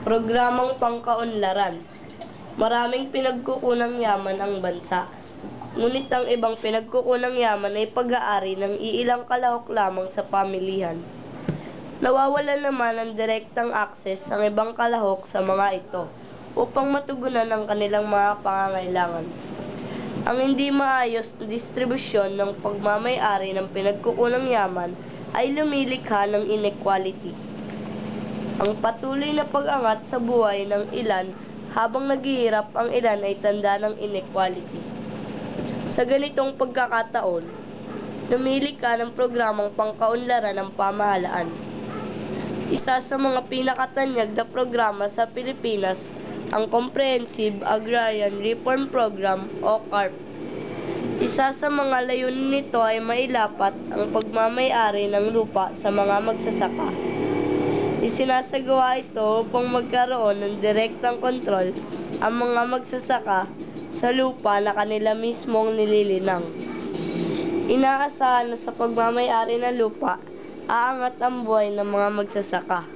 Programang pangkaunlaran. Maraming pinagkukunang yaman ang bansa. Ngunit ang ibang pinagkukunang yaman ay pag-aari ng iilang kalahok lamang sa pamilihan. Nawawalan naman ng direktang akses ang ibang kalahok sa mga ito upang matugunan ang kanilang mga pangangailangan. Ang hindi maayos na distribusyon ng pagmamay-ari ng pinagkukunang yaman ay lumilikha ng inequality. Ang patuloy na pag-angat sa buhay ng ilan habang naghihirap ang ilan ay tanda ng inequality. Sa ganitong pagkakataon, lumilikha ng programang pangkaunlaran ng pamahalaan. Isa sa mga pinakatanyag na programa sa Pilipinas ang Comprehensive Agrarian Reform Program o CARP. Isa sa mga layunin nito ay mailapat ang pagmamay-ari ng lupa sa mga magsasaka. Isinasagawa ito upang magkaroon ng direktang kontrol ang mga magsasaka sa lupa na kanila mismong nililinang. Inaasahan na sa pagmamay-ari ng lupa, aangat ang buhay ng mga magsasaka.